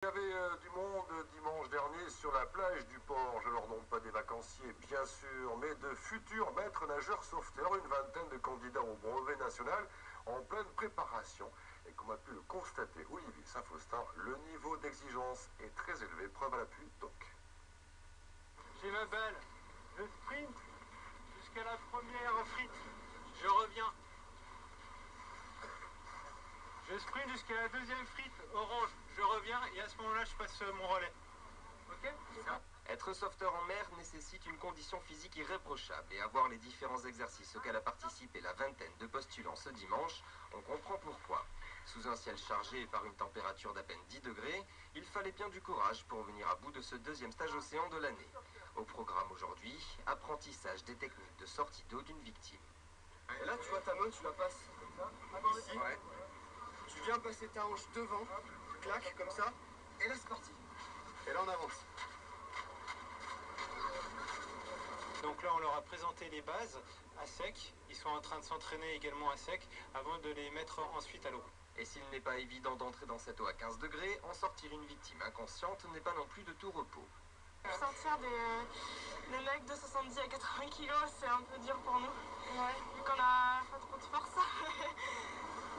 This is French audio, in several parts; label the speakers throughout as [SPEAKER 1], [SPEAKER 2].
[SPEAKER 1] Il y avait du monde dimanche dernier sur la plage du port. Je leur demande pas des vacanciers, bien sûr, mais de futurs maîtres nageurs sauveteurs, une vingtaine de candidats au brevet national en pleine préparation. Et comme a pu le constater Olivier Saint-Faustin, le niveau d'exigence est très élevé, preuve à l'appui donc.
[SPEAKER 2] J'ai ma balle, je sprint jusqu'à la première frite, je reviens. Je sprint jusqu'à la deuxième frite orange, je reviens et à ce moment-là je passe mon relais. Ok?
[SPEAKER 3] Être sauveteur en mer nécessite une condition physique irréprochable et avoir les différents exercices auxquels a participé la vingtaine de postulants ce dimanche, on comprend pourquoi. Sous un ciel chargé et par une température d'à peine 10 degrés, il fallait bien du courage pour venir à bout de ce deuxième stage océan de l'année. Au programme aujourd'hui, apprentissage des techniques de sortie d'eau d'une victime.
[SPEAKER 4] Et là, tu vois ta main, tu la passes ici. Ouais. Tu viens passer ta hanche devant, clac, comme ça, et là c'est parti. Et là on avance.
[SPEAKER 2] Donc là on leur a présenté les bases à sec, ils sont en train de s'entraîner également à sec avant de les mettre ensuite à l'eau.
[SPEAKER 3] Et s'il n'est pas évident d'entrer dans cette eau à 15 degrés, en sortir une victime inconsciente n'est pas non plus de tout repos.
[SPEAKER 5] Sortir des mecs de 70 à 80 kilos, c'est un peu dur pour nous. Ouais. Vu qu'on a pas trop de force.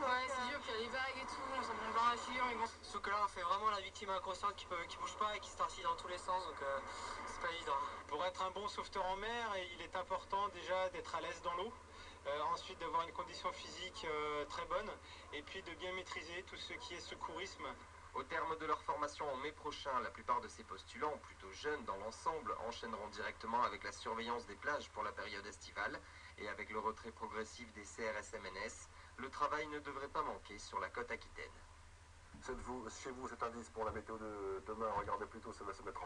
[SPEAKER 6] Ouais, c'est dur, puis il y a les vagues et tout, on s'en prend dans la figure, mais bon.
[SPEAKER 4] Sauf que là on fait vraiment la victime inconsciente qui bouge pas et qui se tortille dans tous les sens, donc c'est pas évident.
[SPEAKER 2] Pour être un bon sauveteur en mer, il est important déjà d'être à l'aise dans l'eau. Ensuite d'avoir une condition physique très bonne et puis de bien maîtriser tout ce qui est secourisme.
[SPEAKER 3] Au terme de leur formation en mai prochain, la plupart de ces postulants, plutôt jeunes dans l'ensemble, enchaîneront directement avec la surveillance des plages pour la période estivale et avec le retrait progressif des CRS-MNS, le travail ne devrait pas manquer sur la côte aquitaine.
[SPEAKER 1] Chez vous cet indice pour la météo de demain, regardez plutôt, ça va se mettre